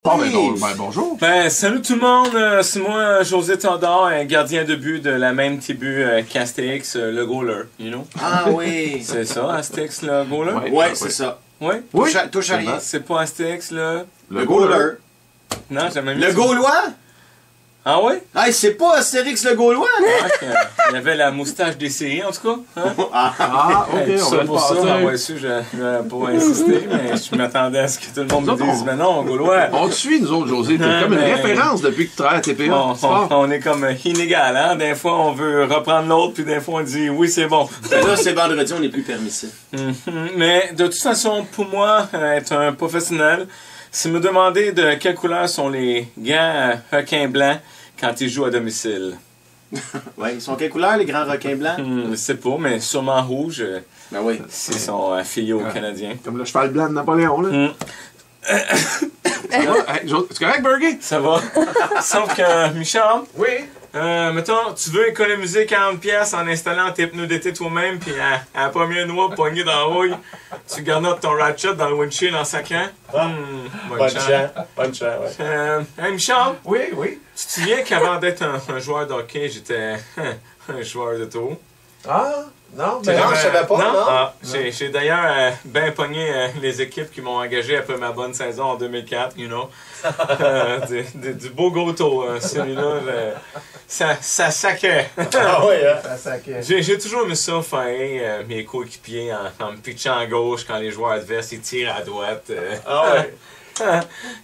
Bon, ben, bonjour. Ben, salut tout le monde, c'est moi, José Tandor, un gardien de but de la même tribu qu'Astérix, le goaler, you know? Ah oui! C'est ça, Astérix, le goaler? Ouais, c'est ça. Ouais? Oui, Touche à rien. C'est pas Astérix, le goaler. goaler. Non, j'ai jamais mis Le ça. Gaulois? Ah ouais? Hey, c'est pas Astérix le Gaulois? Il avait la moustache des séries, en tout cas. Hein? Ah, ok, Hey, on ça va pour ça, passer. ouais, su, je vais pas insister, mais je m'attendais à ce que tout le monde me dise, mais non, Gaulois. On te suit, nous autres, José. T'es Ah, comme une ben, référence depuis que tu travailles à TPA. On est comme inégal, hein? Des fois, on veut reprendre l'autre, puis des fois, on dit oui, c'est bon. Ben là, c'est vendredi, on est plus permissif. Mais de toute façon, pour moi, être un professionnel, c'est me demander de quelle couleur sont les gants requins blancs quand ils jouent à domicile. Ouais, ils sont quelle couleur, les grands requins blancs? Je sais pas, mais sûrement rouge, Ben oui. s'ils sont affiliés aux Canadiens. Comme le cheval blanc de Napoléon, là. Hey, c'est correct, Burger? Ça va? Sauf que, Michel, Oui. mettons, tu veux économiser 40$ en installant tes pneus d'été toi-même, puis à la première noix pognée dans la rouille, tu garnottes ton ratchet dans le windshield en sacrant. Bonne chance, ouais. Hey, Michel, Oui, oui. tu te souviens qu'avant d'être un joueur de hockey, j'étais un joueur d'auto? Ah, non, mais non, je savais pas, non. Ah, j'ai d'ailleurs bien pogné les équipes qui m'ont engagé après ma bonne saison en 2004, you know. Du beau gâteau, celui-là. Ça sacrait. Ah oui, hein? Ça sacrait. J'ai toujours aimé ça, faire mes coéquipiers en me pitchant à gauche quand les joueurs adverses ils tirent à droite. Ah ouais.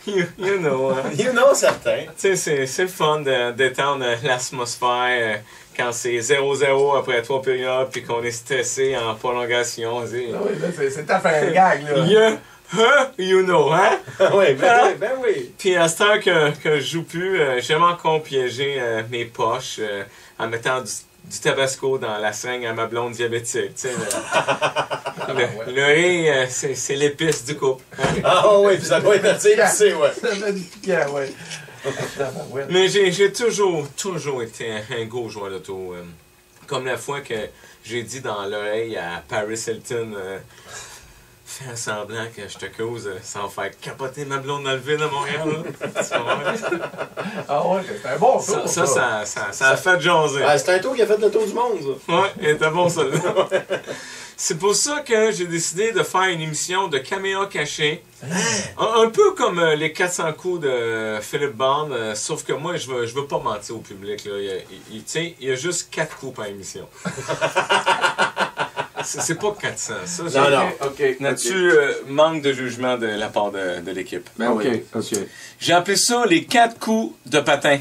You know. You know, certain. Tu sais, c'est le fun de détendre l'atmosphère quand c'est 0-0 après 3 périodes puis qu'on est stressé en prolongation. Ah oui, là, c'est ta fin de gag, là. Yeah, you know, hein? Oui, ben oui. Puis à cette heure que je joue plus, j'aime encore piéger mes poches en mettant du tabasco dans la seringue à ma blonde diabétique. Tu sais, le riz, c'est l'épice du couple. Ah oui, puis ça doit être assez épicé, ouais. Ça fait du piquant, ouais. Mais j'ai toujours été un gros joueur d'auto. Comme la fois que j'ai dit dans l'oreille à Paris Hilton, fais semblant que je te cause sans faire capoter ma blonde dans le vide à Montréal. Ah ouais, c'est un bon tour. Ça a fait jaser. Ah, c'est un tour qui a fait le tour du monde, ça. Ouais, il était bon ça. C'est pour ça que j'ai décidé de faire une émission de caméra cachée. Un peu comme les 400 coups de Philippe Bond, sauf que moi, je veux pas mentir au public. Là. Il y a juste 4 coups par émission. C'est pas 400. Ça, Non. OK. là-dessus, manque de jugement de la part de l'équipe. Ben oui. OK. J'ai appelé ça les 4 coups de patin.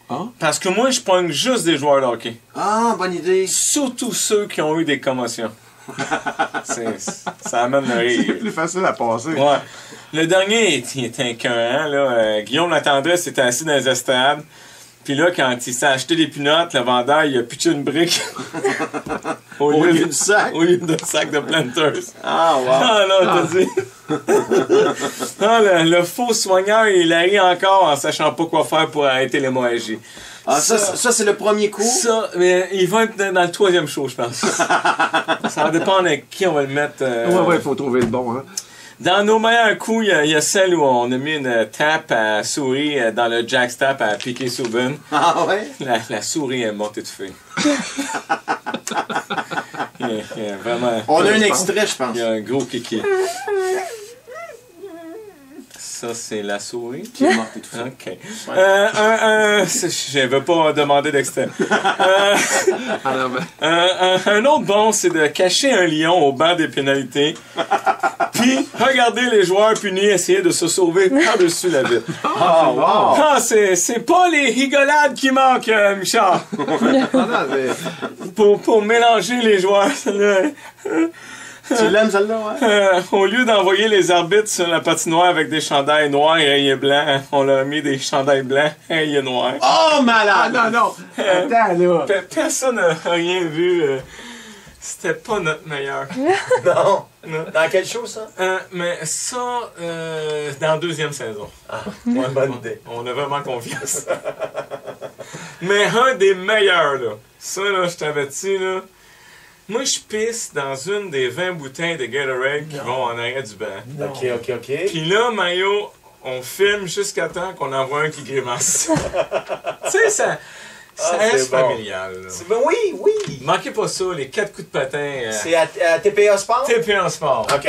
Ah? Parce que moi, je pogne juste des joueurs de hockey. Ah, bonne idée. Surtout ceux qui ont eu des commotions. Ça amène le C'est rire. plus facile à passer. Ouais. Le dernier, il était écœurant, là. Guillaume Latendresse s'était assis dans les estrades. Puis là, quand il s'est acheté des pinottes, le vendeur, il a pitché une brique. au lieu du sac. Au lieu d'un sac de Planters. Ah, wow. Ah non, t'as dit. Ah, le faux soigneur, il a ri encore en sachant pas quoi faire pour arrêter l'hémorragie. Ah, ça c'est le premier coup. Ça, mais il va être dans le 3e show, je pense. Ça va dépendre de qui on va le mettre. Ouais, faut trouver le bon, hein. Dans nos meilleurs coups, il y a celle où on a mis une tape à souris dans le jackstap à piquer Soubin. Ah ouais? La souris est morte étouffée. Vraiment. On a un extrait, je pense. Il y a un gros kiki. Ça, c'est la souris. Qui est morte et tout ça. OK. Je ne veux pas demander d'extrait. Un autre bon, c'est de cacher un lion au banc des pénalités. Puis, regarder les joueurs punis essayer de se sauver par-dessus la vitre. Ah, wow. Ah, c'est pas les rigolades qui manquent, Michel. Pour mélanger les joueurs. Tu l'aimes, celle-là, ouais? Au lieu d'envoyer les arbitres sur la patinoire avec des chandails noirs et rayés blancs, on leur a mis des chandails blancs et rayés noirs. Oh, malade! Ah, non. Attends, là. Personne n'a rien vu. C'était pas notre meilleur. Non. Non. Dans quel show, ça? Mais ça, dans la 2e saison. Ah, ouais, bonne idée. On a vraiment confiance. Mais un des meilleurs, là. Ça, là, je t'avertis, là. Moi, je pisse dans une des 20 bouteilles de Gatorade qui vont en arrière du banc. OK. Puis là, Mario, on filme jusqu'à temps qu'on en voit un qui grimace. Tu sais, ça reste bon. familial. Là. Ben oui. Manquez pas ça, les 4 coups de patin. C'est à TPA Sport? TP en sport. OK.